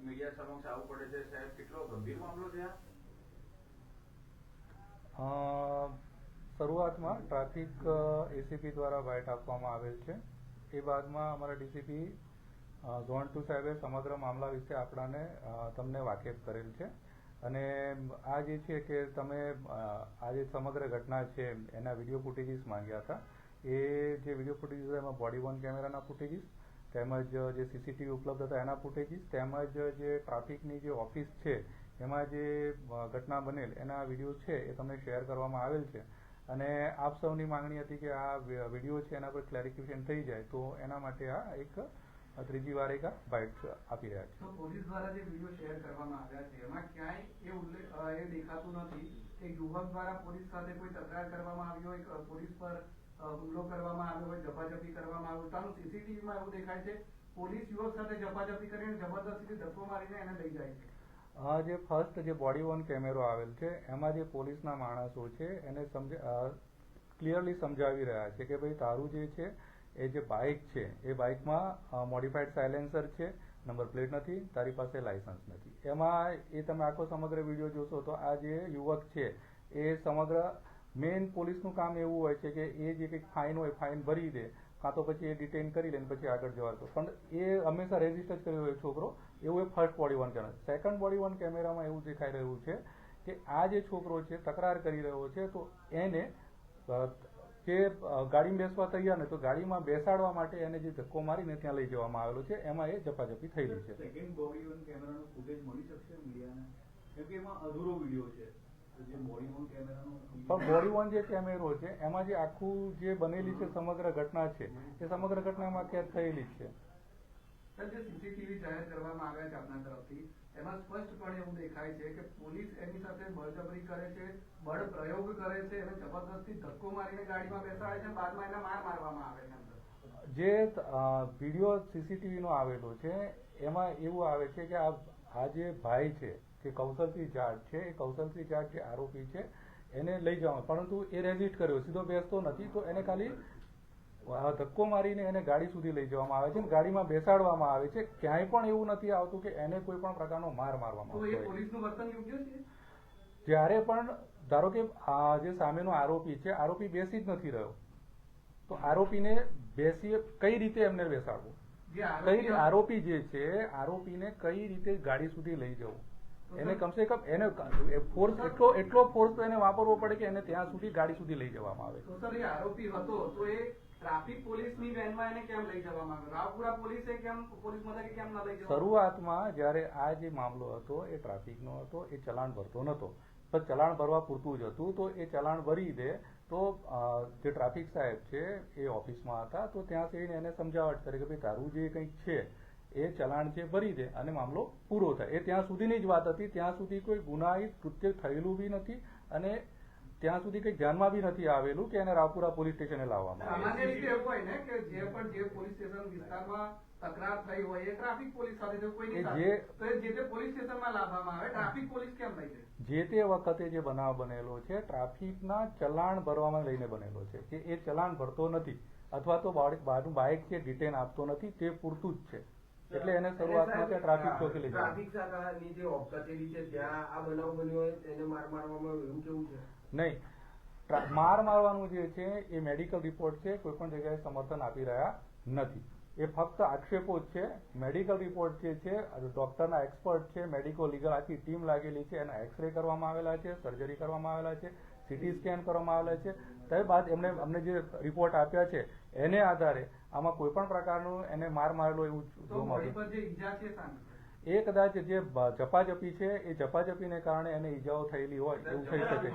Media સમક્ષ આવવું પડે છે સાહેબ, કેટલો ગંભીર મામલો છે આ? શરૂઆતમાં ટ્રાફિક એસીપી દ્વારા બાઇટ આપવામાં આવેલ છે. એ બાદમાં અમારા ડીસીપી ઝોન 2 સાહેબે સમગ્ર મામલા વિશે આપણાને તમને વાકેફ કરેલ છે. અને આ જે છે કે તમે આ જે સમગ્ર ઘટના છે એના વિડીયો ફૂટેજીસ માંગ્યા હતા. એ જે વિડીયો ફૂટેજીસ એમાં બોડી વોર્ન કેમેરાના ફૂટેજીસ, તેમજ જે સીસીટીવી ઉપલબ્ધ હતા એના ફૂટેજીસ, તેમજ જે ટ્રાફિકની જે ઓફિસ છે એમાં જે ઘટના બનેલ એના વિડીયો છે એ તમને શેર કરવામાં આવેલ છે. અને આપ સૌની માંગણી હતી કે આ વિડીયો છે એના પર ક્લેરિફિકેશન થઈ જાય, તો એના માટે આ એક ત્રીજી વાર એક બાઇટ આપી રહ્યા છે. તો પોલીસ દ્વારા જે વિડીયો શેર કરવામાં આવ્યા છે એમાં ક્યાંય એ દેખાતું નથી કે યુવક દ્વારા પોલીસ સાથે કોઈ તકરાર કરવામાં આવી હોય, પોલીસ પર હુમલો કરવામાં આવ્યો હોય, ઝપાઝપી કરવામાં આવ્યો. તાનું સીસીટીવીમાં એવું દેખાય છે પોલીસ યુવક સાથે ઝપાઝપી કરીને જબરદસ્તીથી ધક્કો મારીને એને લઈ જાય છે. જે ફર્સ્ટ જે બોડી વોર્ન કેમેરો આવેલ છે એમાં જે પોલીસના માણસો છે એને ક્લિયરલી સમજાવી રહ્યા છે કે ભાઈ તારું જે છે એ જે બાઇક છે એ બાઇકમાં મોડિફાઈડ સાયલેન્સર છે, નંબર પ્લેટ નથી, તારી પાસે લાયસન્સ નથી. એમાં એ તમે આખો સમગ્ર વિડીયો જોશો તો આ જે યુવક છે એ સમગ્ર મેઇન પોલીસનું કામ એવું હોય છે કે એ જે કંઈક ફાઇન હોય ફાઇન ભરી દે, કાં તો પછી એ ડિટેન કરી લે પછી આગળ જવાતો. પણ એ હંમેશા રેઝિસ્ટ જ કર્યો હોય છોકરો. એવું એ first body worn camera. Second body worn કેમેરામાં એવું દેખાઈ રહ્યું છે કે આ જે છોકરો છે તકરાર કરી રહ્યો છે, તો એને જે ગાડીમાં બેસવા તૈયાર ને તો ગાડીમાં બેસાડવા માટે એને જે ધક્કો મારીને ત્યાં લઈ જવામાં આવેલો છે, એમાં એ ઝપાઝપી થયેલી છે. સેકન્ડ બોડી વોર્ન કેમેરાનો ફૂટેજ મળી શકશે મીડિયાને? કેમ કે એમાં અધૂરો વિડીયો છે. પણ બોડી વોર્ન જે કેમેરો છે એમાં જે આખું જે બનેલી છે સમગ્ર ઘટના છે એ સમગ્ર ઘટનામાં કેદ થયેલી છે. જે સીસીટીવી જાહેર કરવામાં આવ્યા છે આપના તરફથી એમાં સ્પષ્ટપણે એવું દેખાય છે કે પોલીસ એની સાથે બળજબરી કરે છે, બળ પ્રયોગ કરે છે અને જબરદસ્તી ધક્કો મારીને ગાડીમાં બેસાડે છે, બાદમાં એને માર મારવામાં આવે છે. જે વિડીયો સીસીટીવી નો આવેલો છે એમાં એવું આવે છે કે આ જે ભાઈ છે કે કૌશલસિંહ જાટ છે, એ કૌશલસિંહ જાટ જે આરોપી છે એને લઈ જવામાં, પરંતુ એ રેઝિસ્ટ કર્યો, સીધો બેસતો નથી, તો એને ખાલી ધક્કો મારીને એને ગાડી સુધી લઈ જવામાં આવે છે, ગાડીમાં બેસાડવામાં આવે છે. ક્યાંય પણ એવું નથી આવતું કે એને કોઈ પણ પ્રકારનો માર મારવામાં આવે. જ્યારે પણ ધારો કે આ જે સામેનો આરોપી છે, આરોપી બેસી જ નથી રહ્યો, તો આરોપીને કઈ રીતે એમને બેસાડવું, આરોપી જે છે આરોપીને કઈ રીતે ગાડી સુધી લઈ જવું, એને કમસે કમ એને ફોર્સ એટલો ફોર્સ તો એને વાપરવો પડે કે એને ત્યાં સુધી ગાડી સુધી લઈ જવામાં આવે. તો સર એ આરોપી હતો તો એ ટ્રાફિક પોલીસની વેનમાં એને કેમ લઈ જવામાં આવ્યો? રાવપુરા પોલીસે કેમ પોલીસ મથકે કેમ ન લઈ જવામાં? શરૂઆતમાં જ્યારે આ જે મામલો હતો એ ટ્રાફિકનો હતો, એ ચલાણ ભરતો નતો, પણ ચલાણ ભરવા પૂરતું જ હતું. તો એ ચલાણ ભરી દે તો જે ટ્રાફિક સાહેબ છે એ ઓફિસમાં હતા, તો ત્યાં જઈને એને સમજાવટ કરે કે ભાઈ તારું જે કંઈક છે એ ચલાણ છે ભરી દે અને મામલો પૂરો થાય. એ ત્યાં સુધીની જ વાત હતી. ત્યાં સુધી કોઈ ગુનાહિત કૃત્ય થયેલું બી નથી અને ત્યાં સુધી કંઈક ધ્યાનમાં બી નથી આવેલું કે એને રાવપુરા પોલીસ સ્ટેશને લાવવામાં આવે. સામાન્ય રીતે એવું હોય ને કે જે પોલીસ સ્ટેશન વિસ્તારમાં તકરાર થઈ હોય એ ટ્રાફિક પોલીસ સાથે કોઈ નહીં, તો જે પોલીસ સ્ટેશનમાં લાવવામાં આવે, ટ્રાફિક પોલીસ કેમ લઈ જાય? જે તે વખતે જે બનાવ બનેલો છે ટ્રાફિકના ચલાણ ભરવામાં લઈને બનેલો છે, કે એ ચલાણ ભરતો નથી અથવા તો બાઇક છે ડિટેન આપતો નથી, તે પૂરતું જ છે. એટલે એને શરૂઆતમાં ટ્રાફિક ચોકી લઈ જાય. ટ્રાફિક શાખાની જે કચેરી છે ત્યાં આ બનાવ બન્યો હોય એને માર મારવામાં એવું કેવું છે? નહીં, માર મારવાનું જે છે એ મેડિકલ રિપોર્ટ છે કોઈ પણ જગ્યાએ સમર્થન આપી રહ્યા નથી. એ ફક્ત આક્ષેપો જ છે. મેડિકલ રિપોર્ટ જે છે ડોક્ટરના એક્સપર્ટ છે, મેડિકો લીગલ આખી ટીમ લાગેલી છે, એના એક્સરે કરવામાં આવેલા છે, સર્જરી કરવામાં આવેલા છે, સીટી સ્કેન કરવામાં આવેલા છે. ત્યારબાદ અમને જે રિપોર્ટ આપ્યા છે એને આધારે આમાં કોઈ પણ પ્રકારનું એને માર મારેલો એવું જોવા એ કદાચ જે ઝપાઝપી છે એ ઝપાઝપીને કારણે એને ઈજાઓ થયેલી હોય એવું થઈ શકે છે.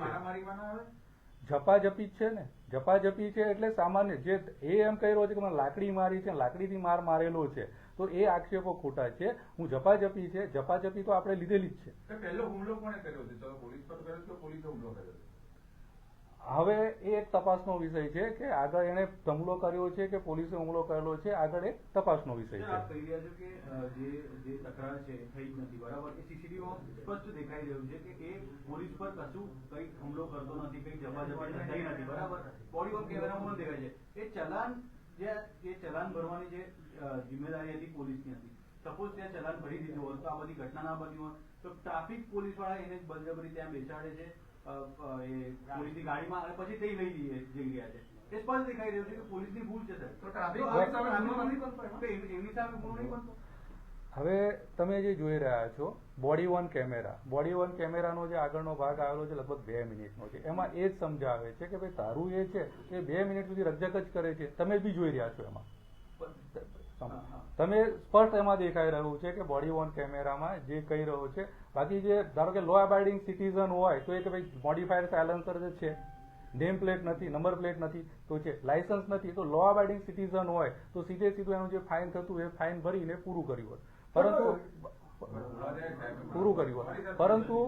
ઝપાઝપી છે ને, ઝપાઝપી છે એટલે સામાન્ય જે એ એમ કહી રહ્યો છે કે મને લાકડી મારી છે, લાકડીથી માર મારેલો છે, તો એ આક્ષેપો ખોટા છે. હું ઝપાઝપી છે, ઝપાઝપી તો આપણે લીધેલી જ છે. પહેલો હુમલો કોણે કર્યો છે? પોલીસ પર કર્યો છે કે પોલીસે હુમલો કર્યો છે? હવે એ એક તપાસનો વિષય છે કે આગળ એને હુમલો કર્યો છે કે પોલીસે હુમલો કરેલો છે, આગળ એક તપાસનો વિષય છે. આપ કહી રહ્યા છો કે જે તકરાર છે થઈ જ નથી, બરાબર? એ સીસીટીવીમાં સ્પષ્ટ દેખાઈ રહ્યું છે કે એ પોલીસ પર કશું કઈ હુમલો કરતો નથી, કઈ જબરજસ્તી થઈ નથી, બરાબર? બોડી વોર્ન કેમેરામાં દેખાય છે. એ ચલાન ભરવાની જે જિમ્મેદારી હતી પોલીસની હતી, સપોઝ ત્યાં ચલાન ભરી દીધું હોત તો આ બધી ઘટના ના બની હોત તો ટ્રાફિક પોલીસ વાળા એને બળજબરી ત્યાં બેસાડે છે એ પોલીસની ગાડીમાં અને પછી તે લઈ જઈ રહ્યા છે. એ સ્પષ્ટ દેખાઈ રહ્યું છે કે પોલીસની ભૂલ છે સર. તો ટ્રાફિક પોલીસ સામે ગુનો નથી બનતો એમાં? એમની સામે ગુનો નહીં બનતો. હવે તમે જે જોઈ રહ્યા છો બોડી વન કેમેરાનો જે આગળનો ભાગ આવેલો છે લગભગ 2 મિનિટનો છે. એમાં એ જ સમજાવે છે કે ભાઈ તારું એ છે એ 2 મિનિટ સુધી રકઝક જ કરે છે. તમે બી જોઈ રહ્યા છો એમાં તમે સ્પષ્ટ એમાં દેખાઈ રહ્યું છે કે બોડી વન કેમેરામાં જે કહી રહ્યો છે. બાકી જે ધારો કે લો અબાઇડિંગ સિટીઝન હોય તો એ કે ભાઈ મોડિફાઈડ સાયલેન્સર જ છે, નેમ પ્લેટ નથી, નંબર પ્લેટ નથી તો છે, લાયસન્સ નથી તો લો અબાઇડિંગ સિટીઝન હોય તો સીધું એનું જે ફાઇન થતું એ ફાઇન ભરીને પૂરું કર્યું હોત. પરંતુ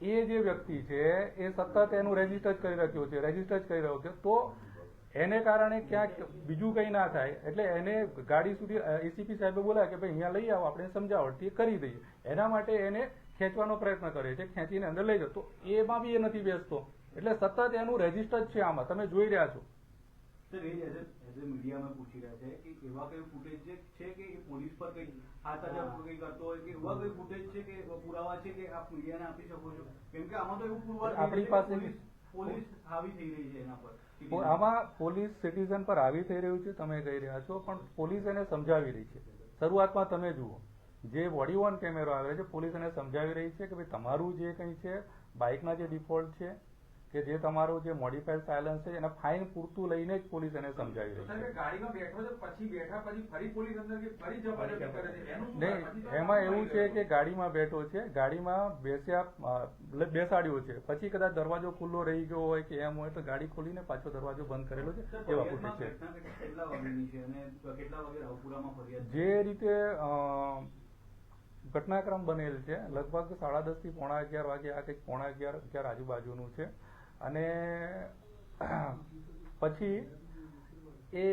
એ જે વ્યક્તિ છે એ સતત એનું રજીસ્ટર કરી રહ્યો છે તો એને કારણે ક્યાંક બીજું કંઈ ના થાય એટલે એને ગાડી સુધી એસીપી સાહેબે બોલાય કે ભાઈ અહીંયા લઈ આવો, આપણે સમજાવટ કરી દઈએ. એના માટે એને ખેંચવાનો પ્રયત્ન કરે છે, ખેંચીને અંદર લઈ જાઓ તો એમાં બી એ નથી બેસતો. એટલે સતત એનું રજીસ્ટર છે આમાં તમે જોઈ રહ્યા છો. સર એ એઝ એ મીડિયામાં પૂછી રહ્યા છે કે એવા કઈ ફૂટેજ છે કે પોલીસ પર કઈ હાથ કઈ કરતો હોય કે એવા કઈ ફૂટેજ છે કે પુરાવા છે કે આપ મીડિયાને આપી શકો છો? કેમ કે આમાં તો એવું પુરવાર આપણી પાસે પોલીસ હાવી થઈ રહી છે એના પર. આમાં પોલીસ સિટીઝન પર હાવી થઈ રહ્યું છે તમે કહી રહ્યા છો, પણ પોલીસ એને સમજાવી રહી છે. શરૂઆતમાં તમે જુઓ જે બોડી વન કેમેરો આવે છે પોલીસ એને સમજાવી રહી છે કે ભાઈ તમારું જે કંઈ છે બાઇકના જે ડિફોલ્ટ છે કે જે તમારું જે મોડિફાઈડ સાયલન્સ છે એના ફાઇન પૂરતું લઈને જ પોલીસ એને સમજાવી રહી છે. ગાડીમાં બેઠો છે પછી ફરી પોલીસ અંદર ફરી જબરજસ્તી કરે છે નહીં, એમાં એવું છે કે ગાડીમાં બેઠો છે, ગાડીમાં બેસાડ્યો છે, પછી કદાચ દરવાજો ખુલ્લો રહી ગયો હોય કે એમ હોય તો ગાડી ખોલીને પાછો દરવાજો બંધ કરેલો છે એવા ફૂટેજ છે. કેટલા વાગ્યાની છે અને કેટલા વાગે રાવપુરામાં ફરિયાદ? જે રીતે ઘટનાક્રમ બનેલ છે લગભગ 10:30 થી 11:15 વાગે આ કંઈક 11:15 આજુબાજુનું છે. અને પછી એ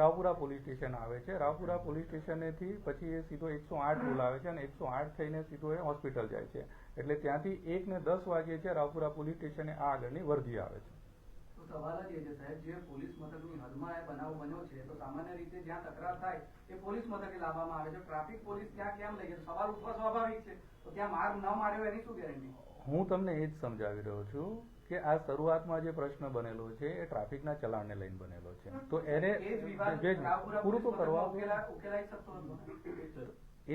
રાવપુરા પોલીસ સ્ટેશન આવે છે. રાવપુરા પોલીસ સ્ટેશનેથી પછી એ સીધો 108 બોલાવે છે અને 108 થઈને સીધો એ હોસ્પિટલ જાય છે. એટલે ત્યાંથી 1:10 વાગે છે રાવપુરા પોલીસ સ્ટેશને આ આગળની વર્ધી આવે છે. તો સવાલ જ એ છે સાહેબ, જે પોલીસ મથકની હદમાં એ બનાવ બન્યો છે તો સામાન્ય રીતે જ્યાં તકરાર થાય એ પોલીસ મથકે લાવવામાં આવે છે. ટ્રાફિક પોલીસ ત્યાં કેમ લઈ જાય? સવાલ ઉઠવા સ્વાભાવિક છે તો ત્યાં માર ન માર્યો એની શું ગેરંટી? હું તમને એ જ સમજાવી રહ્યો છું કે આ શરૂઆતમાં જે પ્રશ્ન બનેલો છે એ ટ્રાફિકના ચલાણને લઈને બનેલો છે. તો એને પૂરું તો કરવા ઉકેલાઈ શકતો હતો.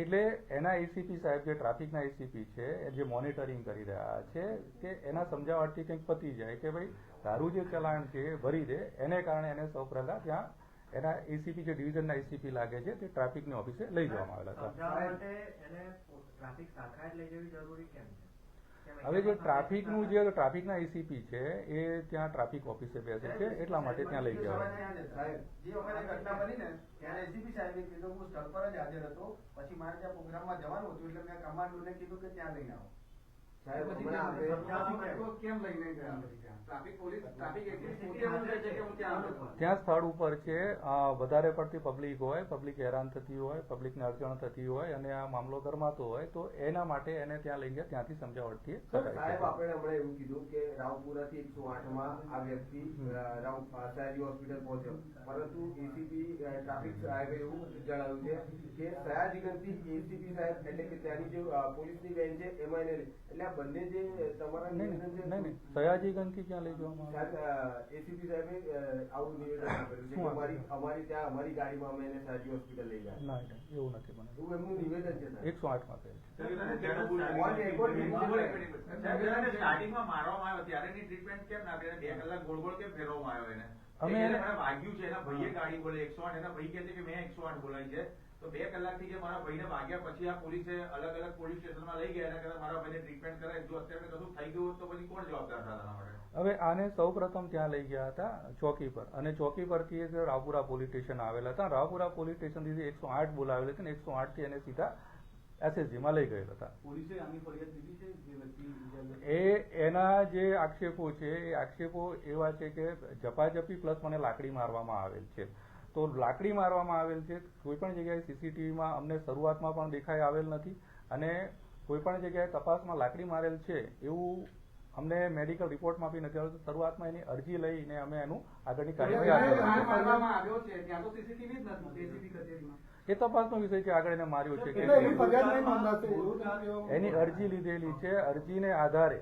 એટલે એના એસીપી સાહેબ જે ટ્રાફિકના એસીપી છે જે મોનિટરિંગ કરી રહ્યા છે કે એના સમજાવટથી કંઈક પતી જાય કે ભાઈ તારું જે ચલાણ છે એ ભરી દે. એને કારણે એને સૌ પહેલા ત્યાં એના એસીપી જે ડિવિઝનના એસીપી લાગે છે તે ટ્રાફિકની ઓફિસે લઈ જવામાં આવેલા હતા. હવે જે ટ્રાફિકના એસીપી છે એ ત્યાં ટ્રાફિક ઓફિસે બેસે છે એટલા માટે ત્યાં લઈ ગયા. જે વખતે ઘટના બની ને ત્યારે એસીપી સાહેબે કીધું હું સ્થળ પર જ હાજર હતો, પછી મારે ત્યાં પ્રોગ્રામમાં જવાનું હતું એટલે મેં કમાન્ડોને કીધું કે ત્યાં લઈને આવો. ત્યાં સ્થળ ઉપર છે વધારે પડતી પબ્લિક હોય, પબ્લિક હેરાન થતી હોય, પબ્લિકને અડચણ થતી હોય અને આ મામલો ગરમાતો હોય તો એના માટે એને ત્યાં લઈ ગયા, ત્યાંથી સમજાવટથી સાહેબ આપણે હમણાં એવું કીધું કે રાવપુરાથી 108માં આ વ્યક્તિ સયાજી હોસ્પિટલ પહોંચ્યો, પરંતુ એસીપી ટ્રાફિક સાહેબે એવું જણાવ્યું છે કે સયાજીગંજથી એસીપી સાહેબ એટલે કે ત્યાંની જે પોલીસની બેન છે એમાં એને એટલે આ બંને જે તમારા નહીં સયાજીગંજથી ક્યાં લઈ જવામાં એસીપી સાહેબે આવું નિવેદન કર્યું છે કે અમારી ત્યાં અમારી ગાડીમાં અમે એને સયાજી હોસ્પિટલ લઈ ગયા. ના એવું નથી મને, એવું એમનું નિવેદન છે 108માં કહે છે. સ્ટાર્ટિંગમાં મારવામાં આવ્યો ત્યારેની ટ્રીટમેન્ટ કેમ ના કરી? 2 કલાક ગોળ ગોળ કેમ ફેરવવામાં આવ્યો એને? અમે વાગ્યું છે એના ભાઈએ ગાડી બોલે 108, એના ભાઈ કહે છે કે મેં 108 બોલાવી છે. તો 2 કલાકથી જે મારા ભાઈને વાગ્યા પછી આ પોલીસે અલગ અલગ પોલીસ સ્ટેશનમાં લઈ ગયા એના કરતા મારા ભાઈને ટ્રીટમેન્ટ કરાય. જો અત્યારે કશું થઈ ગયું તો પછી કોણ જવાબદાર હતા આના માટે? હવે આને સૌપ્રથમ ત્યાં લઈ ગયા હતા ચોકી પર અને ચોકી પરથી રાવપુરા પોલીસ સ્ટેશન આવેલા હતા. રાવપુરા પોલીસ સ્ટેશનથી 108 બોલાવેલ હતી અને 108 થી એને સીધા એસએસજીમાં લઈ ગયેલા હતા. પોલીસે આની ફરિયાદ દીધી છે જે વ્યક્તિ એના જે આક્ષેપો છે એ આક્ષેપો એવા છે કે ઝપાઝપી પ્લસ મને લાકડી મારવામાં આવેલ છે. તો લાકડી મારવામાં આવેલ છે કોઈ પણ જગ્યાએ સીસીટીવીમાં અમને શરૂઆતમાં પણ દેખાઈ આવેલ નથી અને કોઈ પણ જગ્યાએ તપાસમાં લાકડી મારેલ છે એવું અમને મેડિકલ રિપોર્ટમાં બી નથી આવતું. શરૂઆતમાં એની અરજી લઈને અમે એનું આગળની કાર્યવાહી એ તપાસનો વિષય છે, આગળ એને માર્યો છે એટલે એની કે ફરિયાદ નહીં નોંધાશે એવું તમે કહેવા એની અરજી લીધેલી છે. અરજીને આધારે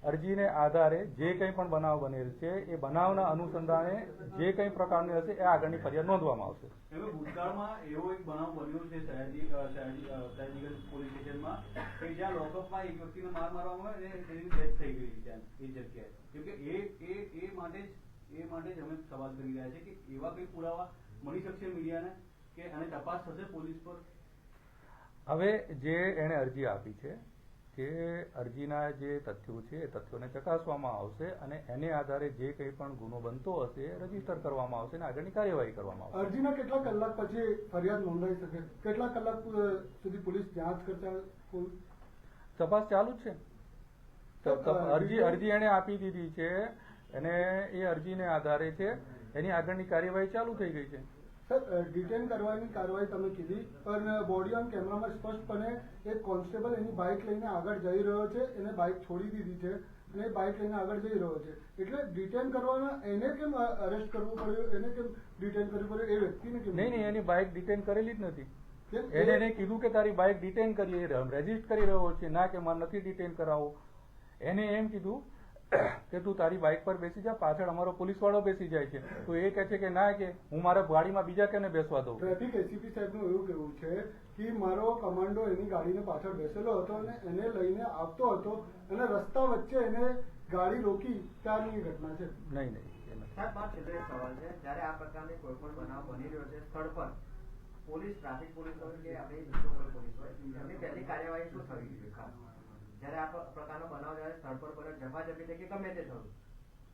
અરજીને આધારે જે કંઈ પણ બનાવ બનેલ છે એ બનાવના અનુસંધાને જે કંઈ પ્રકારની હશે એ આગળની ફરિયાદ નોંધવામાં આવશે. એમાં ભૂતકાળમાં એવો એક બનાવ બન્યો છે સયાજી પોલીસ સ્ટેશનમાં કે જ્યાં લોકઅપમાં એક વ્યક્તિને મારવામાં આવે અને તેની ડેથ થઈ ગઈ ત્યાં એ જગ્યાએ. કેમકે એ માટે જ અમે સવાલ કરી રહ્યા છે કે એવા કઈ પુરાવા મળી શકશે મીડિયાને કે અને તપાસ થશે પોલીસ પર. હવે જે એણે અરજી આપી છે કે અરજીના જે તથ્યો છે એ તથ્યોને ચકાસવામાં આવશે અને એને આધારે જે કંઈ પણ ગુનો બનતો હશે એ રજીસ્ટર કરવામાં આવશે અને આગળની કાર્યવાહી કરવામાં આવશે. અરજીના કેટલા કલાક પછી ફરિયાદ નોંધાઈ શકે? કેટલા કલાક સુધી પોલીસ જાંચ કરતા? તપાસ ચાલુ જ છે. અરજી એને આપી દીધી છે અને એ અરજીને આધારે છે એની આગળની કાર્યવાહી ચાલુ થઈ ગઈ છે. સર, ડિટેન કરવાની કાર્યવાહી તમે કીધી, પણ બોડી ઓન કેમેરામાં સ્પષ્ટપણે એક કોન્સ્ટેબલ એની બાઇક લઈને આગળ જઈ રહ્યો છે, એને બાઇક છોડી દીધી છે અને એ બાઇક લઈને આગળ જઈ રહ્યો છે. એટલે ડિટેન કરવાના એને કેમ અરેસ્ટ કરવું પડ્યું, એને કેમ ડિટેન કરવું પડ્યું, એ વ્યક્તિને કેમ? નહીં, એની બાઇક ડિટેન કરેલી જ નથી. કેમ? એને કીધું કે તારી બાઇક ડિટેન કરી રજીસ્ટર કરી રહ્યો છે, ના કે મારે નથી ડિટેન કરાવો. એને એમ કીધું કે તું તારી બાઇક પર બેસી જા, પાછળ અમારો પોલીસ વાળો બેસી જાય છે. તો એ કહે છે કે ના, કે હું મારા ગાડીમાં બીજા કેને બેસવા દઉં. ટ્રાફિક એસીપી સાહેબનું એવું કહેવું છે કે મારો કમાન્ડો એની ગાડીને પાછળ બેસેલો હતો અને એને લઈને આવતો હતો અને રસ્તા વચ્ચે એને ગાડી રોકી ત્યારની ઘટના છે. નહીં, એ નથી. સાહેબ, મારો છેલ્લો એક સવાલ છે. જ્યારે આ પ્રકારની કોઈ પણ બનાવ બની રહ્યો છે સ્થળ પર, પોલીસ, ટ્રાફિક પોલીસ હોય કે આપણી મ્યુનિસિપલ પોલીસ હોય, એમની પહેલી કાર્યવાહી શું થવી જોઈએ? ખાસ જ્યારે આ પ્રકારનો બનાવ જ્યારે સ્થળ પર બને, ઝપાઝપી થઈ કે ગમે તે થયું,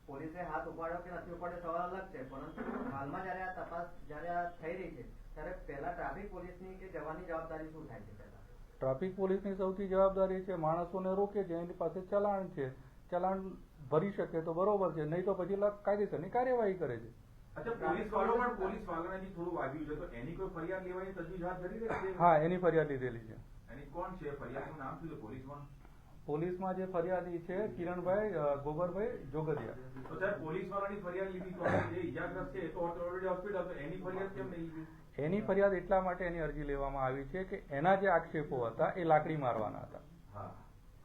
પોલીસે હાથ ઉપાડ્યો કે નથી ઉપાડ્યો સવાલ અલગ છે, પરંતુ હાલમાં જ્યારે આ તપાસ જ્યારે આ થઈ રહી છે ત્યારે પહેલા ટ્રાફિક પોલીસની કે જવાની જવાબદારી શું થાય છે? પહેલા ટ્રાફિક પોલીસની સૌથી જવાબદારી છે માણસોને રોકે છે, એની પાસે ચલાણ છે, ચલાણ ભરી શકે તો બરોબર છે, નહીં તો પછી કાયદેસરની કાર્યવાહી કરે છે. અચ્છા, પોલીસ વાળો પણ પોલીસ વાળાને થોડું વાગ્યું છે તો એની કોઈ ફરિયાદ લેવાની તજવીજ હાથ ધરી રહી છે? હા, એની ફરિયાદ લીધેલી છે. એની કોણ છે? ફરિયાદનું નામ શું છે પોલીસમાં? પોલીસમાં જે ફરિયાદી છે કિરણભાઈ ગોબરભાઈ જોગદિયા. તો સાહેબ, પોલીસ વાળાની ફરિયાદ લીધી તો જે ઈજાગ્રસ્ત છે એ તો ઓલરેડી હોસ્પિટલ, તો એની ફરિયાદ કેમ નહીં લીધી? એની ફરિયાદ એટલા માટે એની અરજી લેવામાં આવી છે કે એના જે આક્ષેપો હતા એ લાકડી મારવાના હતા હા,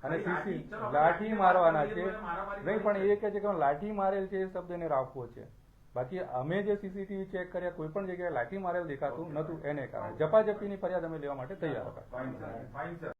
અને લાઠી મારવાના છે. નહીં, પણ એ કહે છે કે લાઠી મારેલ છે એ શબ્દ એને રાખવો છે. બાકી અમે જે સીસીટીવી ચેક કર્યા કોઈ પણ જગ્યાએ લાઠી મારેલ દેખાતું નતું, એને કારણે ઝપાઝપીની ફરિયાદ અમે લેવા માટે તૈયાર હતા. Fine sir, fine sir.